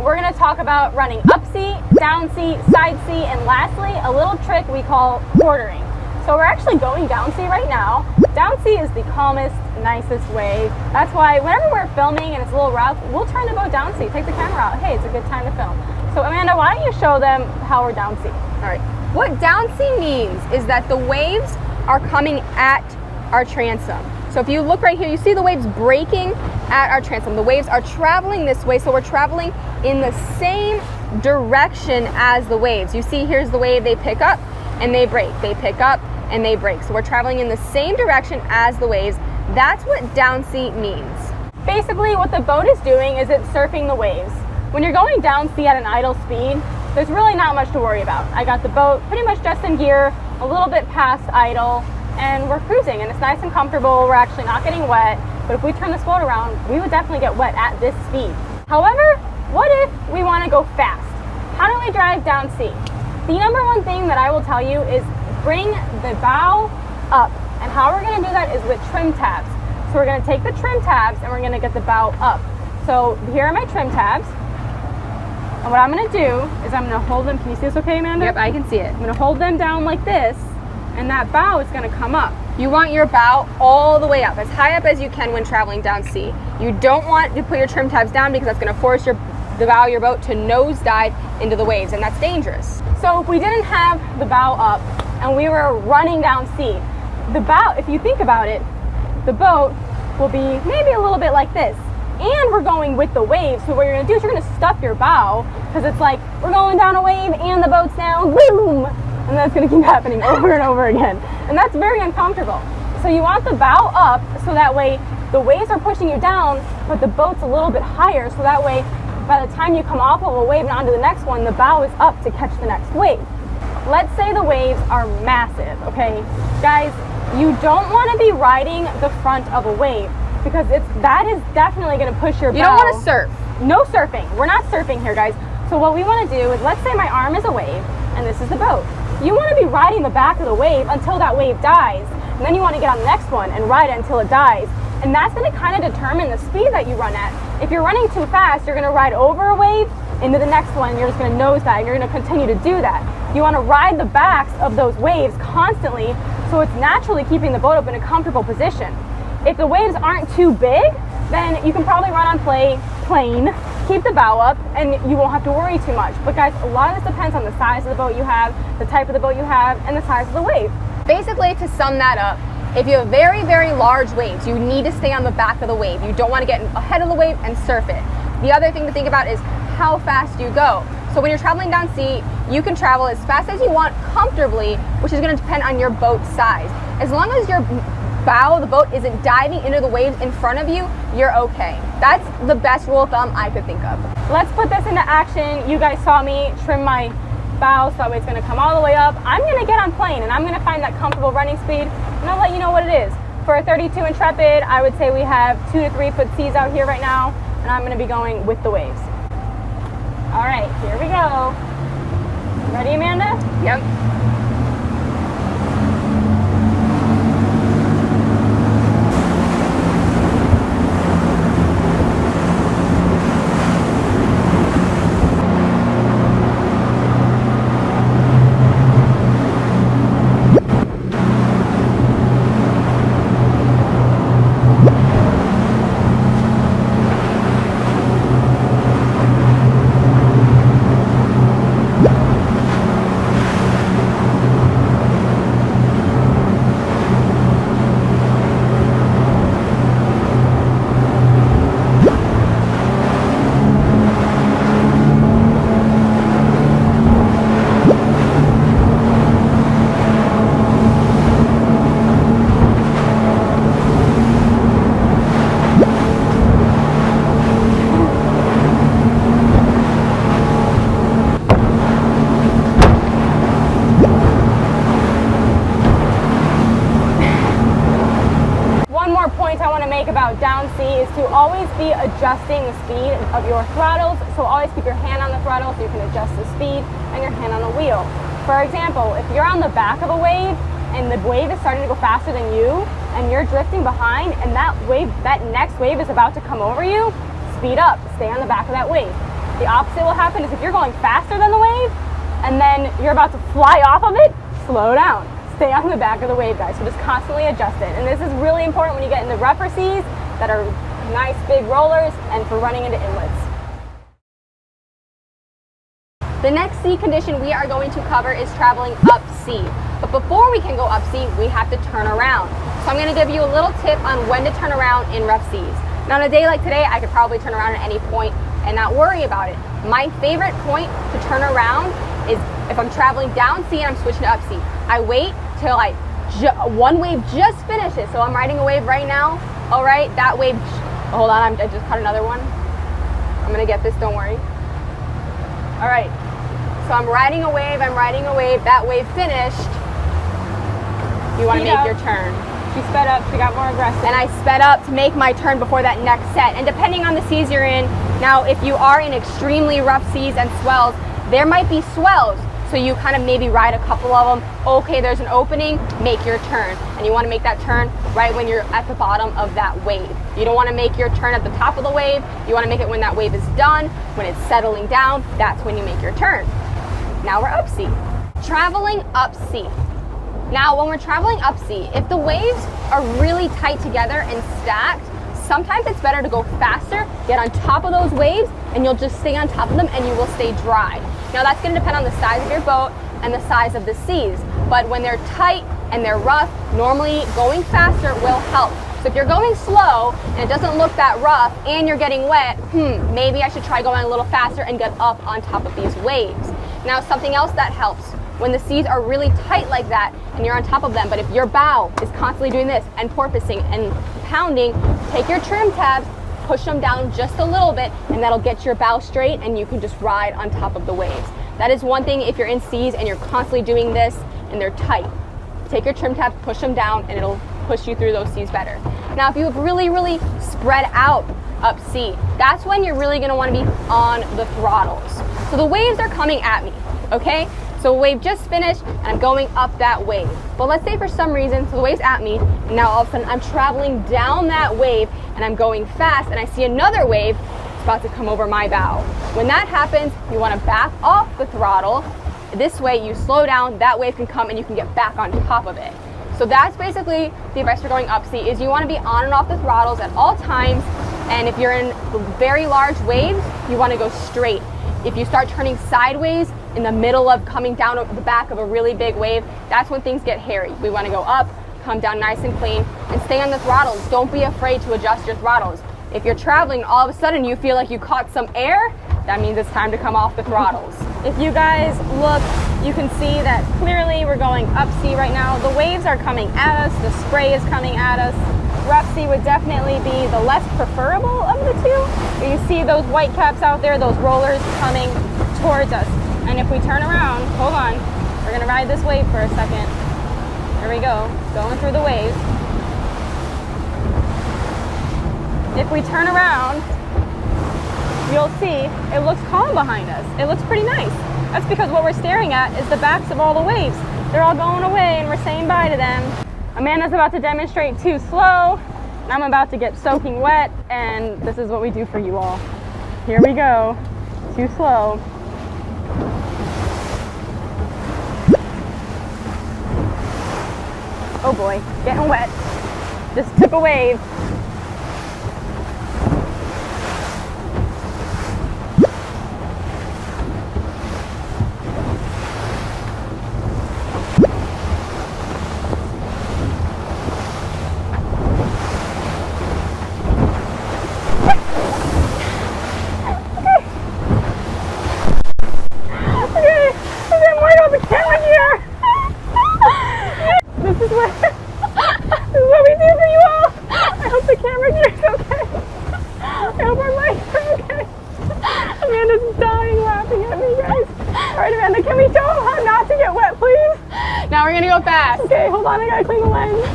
we're going to talk about running up sea, down sea, side sea, and lastly, a little trick we call quartering. So we're actually going down sea right now. Down sea is the calmest, nicest wave. That's why whenever we're filming and it's a little rough, we'll turn the boat down sea, take the camera out. Hey, it's a good time to film. So Amanda, why don't you show them how we're down sea? All right. What down sea means is that the waves are coming at our transom. So if you look right here, you see the waves breaking at our transom. The waves are traveling this way, so we're traveling in the same direction as the waves. You see, here's the wave, they pick up and they break. They pick up and they break. So we're traveling in the same direction as the waves. That's what down sea means. Basically, what the boat is doing is it's surfing the waves. When you're going down sea at an idle speed, there's really not much to worry about. I got the boat pretty much just in gear, a little bit past idle, and we're cruising, and it's nice and comfortable. We're actually not getting wet, but if we turn this boat around, we would definitely get wet at this speed. However, what if we want to go fast? How do we drive down sea? The number one thing that I will tell you is bring the bow up, and how we're going to do that is with trim tabs. So we're going to take the trim tabs and we're going to get the bow up. So here are my trim tabs, and what I'm going to do is I'm going to hold them. Can you see this okay, Amanda? Yep, I can see it. I'm going to hold them down like this, and that bow is going to come up. You want your bow all the way up, as high up as you can when traveling down sea. You don't want to put your trim tabs down because that's going to force the bow of your boat to nosedive into the waves, and that's dangerous. So if we didn't have the bow up and we were running down sea, the bow, if you think about it, the boat will be maybe a little bit like this. And we're going with the waves, so what you're going to do is you're going to stuff your bow, because it's like we're going down a wave and the boat's down, boom! And that's going to keep happening over and over again. And that's very uncomfortable. So you want the bow up so that way the waves are pushing you down, but the boat's a little bit higher, so that way by the time you come off of a wave and onto the next one, the bow is up to catch the next wave. Let's say the waves are massive, okay? Guys, you don't want to be riding the front of a wave, because that is definitely going to push your bow. You don't want to surf. No surfing. We're not surfing here, guys. So what we want to do is, let's say my arm is a wave and this is the boat. You want to be riding the back of the wave until that wave dies, and then you want to get on the next one and ride it until it dies. And that's going to kind of determine the speed that you run at. If you're running too fast, you're going to ride over a wave into the next one, and you're just going to nosedive, and you're going to continue to do that. You want to ride the backs of those waves constantly, so it's naturally keeping the boat up in a comfortable position. If the waves aren't too big, then you can probably run on plain, keep the bow up, and you won't have to worry too much. But guys, a lot of this depends on the size of the boat you have, the type of the boat you have, and the size of the wave. Basically, to sum that up, if you have very, very large waves, you need to stay on the back of the wave. You don't want to get ahead of the wave and surf it. The other thing to think about is how fast you go. So when you're traveling down sea, you can travel as fast as you want comfortably, which is going to depend on your boat size. As long as your bow of the boat isn't diving into the waves in front of you, you're okay. That's the best rule of thumb I could think of. Let's put this into action. You guys saw me trim my bow so that way it's going to come all the way up. I'm going to get on plane and I'm going to find that comfortable running speed, and I'll let you know what it is. For a 32 Intrepid, I would say we have 2 to 3 foot seas out here right now, and I'm going to be going with the waves. All right, here we go. Ready, Amanda? Yep. About down sea is to always be adjusting the speed of your throttles. So always keep your hand on the throttle so you can adjust the speed, and your hand on the wheel. For example, if you're on the back of a wave and the wave is starting to go faster than you and you're drifting behind, and that next wave is about to come over you, speed up, stay on the back of that wave. The opposite will happen is if you're going faster than the wave and then you're about to fly off of it, slow down. Stay on the back of the wave, guys. So just constantly adjust it. And this is really important when you get into rougher seas that are nice big rollers and for running into inlets. The next sea condition we are going to cover is traveling up sea. But before we can go up sea, we have to turn around. So I'm going to give you a little tip on when to turn around in rough seas. Now on a day like today, I could probably turn around at any point and not worry about it. My favorite point to turn around is if I'm traveling down sea and I'm switching to up sea. I wait till one wave just finishes. So I'm riding a wave right now. All right, that wave, hold on, I just caught another one. I'm going to get this, don't worry. All right. So I'm riding a wave, that wave finished. You want to make your turn. She sped up, she got more aggressive. And I sped up to make my turn before that next set. And depending on the seas you're in, now if you are in extremely rough seas and swells, there might be swells. So you kind of maybe ride a couple of them. Okay, there's an opening, make your turn. And you want to make that turn right when you're at the bottom of that wave. You don't want to make your turn at the top of the wave. You want to make it when that wave is done, when it's settling down, that's when you make your turn. Now we're up sea. Traveling up sea. Now when we're traveling up sea, if the waves are really tight together and stacked, sometimes it's better to go faster, get on top of those waves, and you'll just stay on top of them and you will stay dry. Now that's going to depend on the size of your boat and the size of the seas. But when they're tight and they're rough, normally going faster will help. So if you're going slow and it doesn't look that rough and you're getting wet, maybe I should try going a little faster and get up on top of these waves. Now something else that helps, when the seas are really tight like that and you're on top of them, but if your bow is constantly doing this and porpoising and pounding, take your trim tabs, push them down just a little bit, and that'll get your bow straight and you can just ride on top of the waves. That is one thing if you're in seas and you're constantly doing this and they're tight. Take your trim tabs, push them down, and it'll push you through those seas better. Now if you have really spread out up sea, that's when you're really gonna wanna be on the throttles. So the waves are coming at me, okay? So a wave just finished and I'm going up that wave. But let's say for some reason, so the wave's at me, and now all of a sudden I'm traveling down that wave and I'm going fast and I see another wave that's about to come over my bow. When that happens, you wanna back off the throttle. This way you slow down, that wave can come and you can get back on top of it. So that's basically the advice for going up sea, is you wanna be on and off the throttles at all times. And if you're in very large waves, you wanna go straight. If you start turning sideways in the middle of coming down the back of a really big wave, that's when things get hairy. We want to go up, come down nice and clean, and stay on the throttles. Don't be afraid to adjust your throttles. If you're traveling, all of a sudden you feel like you caught some air, that means it's time to come off the throttles. If you guys look, you can see that clearly we're going up sea right now. The waves are coming at us, the spray is coming at us. Rough sea would definitely be the less preferable of the two. You see those white caps out there, those rollers coming towards us. And if we turn around, hold on, we're gonna ride this wave for a second. Here we go, going through the waves. If we turn around, you'll see it looks calm behind us. It looks pretty nice. That's because what we're staring at is the backs of all the waves. They're all going away and we're saying bye to them. Amanda's about to demonstrate too slow, and I'm about to get soaking wet, and this is what we do for you all. Here we go, too slow. Oh boy, getting wet. Just took a wave. Now we're gonna go fast. Okay, hold on, I gotta clean the lens.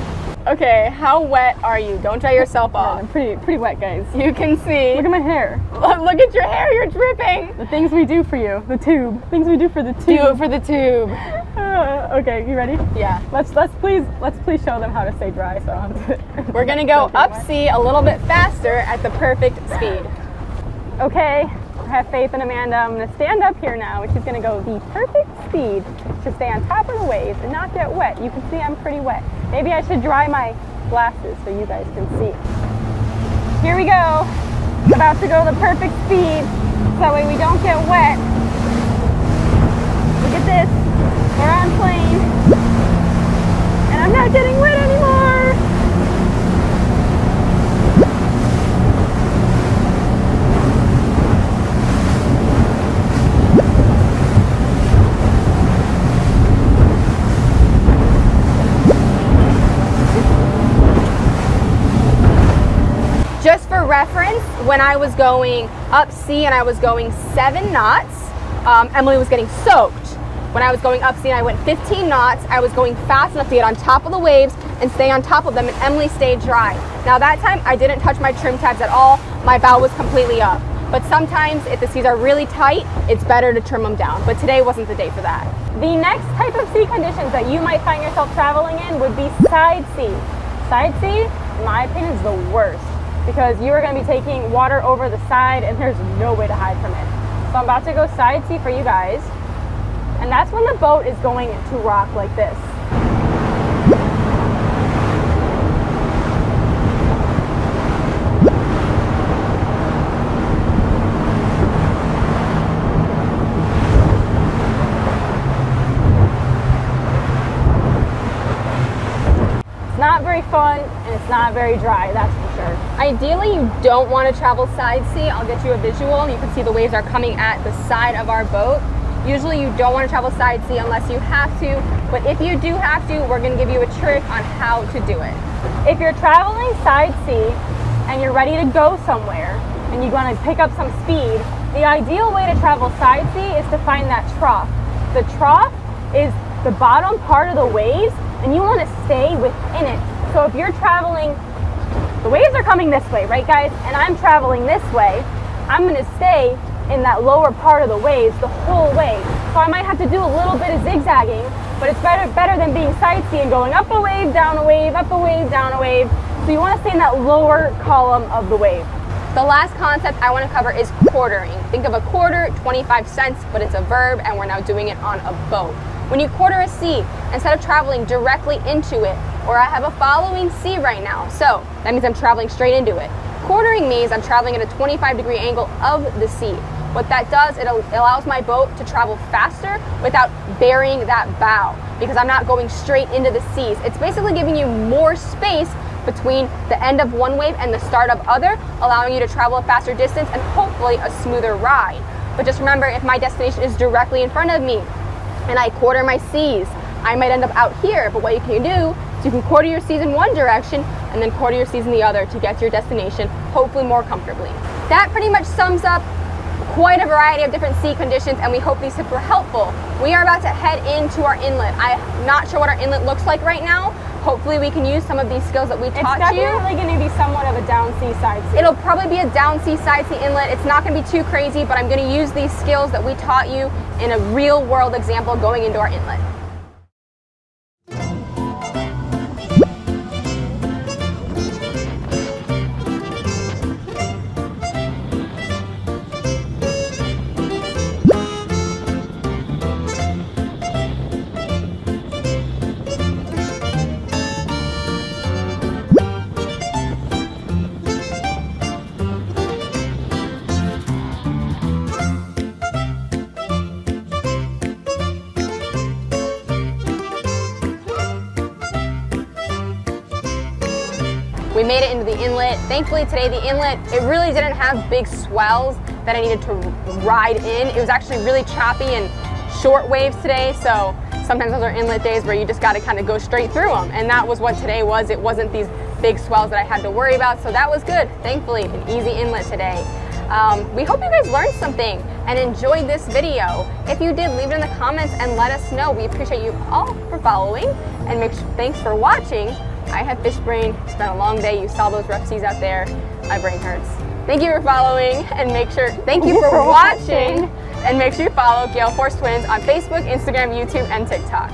Okay, how wet are you? Don't dry yourself off. I'm pretty wet, guys. You can see. Look at my hair. Look at your hair, you're dripping. The things we do for you, the tube. Things we do for the tube. Do it for the tube. Okay, you ready? Yeah. Let's please show them how to stay dry. So we're gonna go up sea a little bit faster at the perfect speed. Okay, I have faith in Amanda. I'm gonna stand up here now and she's gonna go the perfect speed to stay on top of the waves and not get wet. You can see I'm pretty wet. Maybe I should dry my glasses so you guys can see. Here we go. About to go the perfect speed so that way we don't get wet. Look at this. We're on plane. And I'm not getting wet anymore. Just for reference, when I was going up sea and I was going 7 knots, Emily was getting soaked. When I was going up sea and I went 15 knots, I was going fast enough to get on top of the waves and stay on top of them, and Emily stayed dry. Now that time, I didn't touch my trim tabs at all. My bow was completely up. But sometimes, if the seas are really tight, it's better to trim them down. But today wasn't the day for that. The next type of sea conditions that you might find yourself traveling in would be side sea. Side sea, in my opinion, is the worst, because you are going to be taking water over the side and there's no way to hide from it. So I'm about to go side sea for you guys. And that's when the boat is going to rock like this. It's not very fun and it's not very dry, that's for sure. Ideally, you don't want to travel side sea. I'll get you a visual. You can see the waves are coming at the side of our boat. Usually you don't want to travel side sea unless you have to, but if you do have to, we're going to give you a trick on how to do it. If you're traveling side sea and you're ready to go somewhere and you want to pick up some speed, the ideal way to travel side sea is to find that trough. The trough is the bottom part of the waves and you want to stay within it. So if you're traveling, the waves are coming this way, right guys? And I'm traveling this way, I'm going to stay in that lower part of the waves the whole way. So I might have to do a little bit of zigzagging, but it's better than being sightseeing, going up a wave, down a wave, up a wave, down a wave. So you want to stay in that lower column of the wave. The last concept I want to cover is quartering. Think of a quarter, 25 cents, but it's a verb and we're now doing it on a boat. When you quarter a sea, instead of traveling directly into it, or I have a following sea right now, so that means I'm traveling straight into it. Quartering means I'm traveling at a 25-degree angle of the sea. What that does, it allows my boat to travel faster without burying that bow, because I'm not going straight into the seas. It's basically giving you more space between the end of one wave and the start of other, allowing you to travel a faster distance and hopefully a smoother ride. But just remember, if my destination is directly in front of me and I quarter my seas, I might end up out here, but what you can do is you can quarter your seas in one direction and then quarter your seas in the other to get to your destination, hopefully more comfortably. That pretty much sums up quite a variety of different sea conditions, and we hope these tips were helpful. We are about to head into our inlet. I'm not sure what our inlet looks like right now. Hopefully we can use some of these skills that we taught you. It's definitely going to be somewhat of a down sea side sea. It'll probably be a down sea side sea inlet. It's not going to be too crazy, but I'm going to use these skills that we taught you in a real world example going into our inlet. We made it into the inlet. Thankfully today the inlet, it really didn't have big swells that I needed to ride in. It was actually really choppy and short waves today, so sometimes those are inlet days where you just gotta kind of go straight through them, and that was what today was. It wasn't these big swells that I had to worry about, so that was good. Thankfully, an easy inlet today. We hope you guys learned something and enjoyed this video. If you did, leave it in the comments and let us know. We appreciate you all for following, and thanks for watching. I have fish brain. It's been a long day. You saw those rough seas out there. My brain hurts. Thank you for following, and thank you for watching, and make sure you follow Gale Force Twins on Facebook, Instagram, YouTube, and TikTok.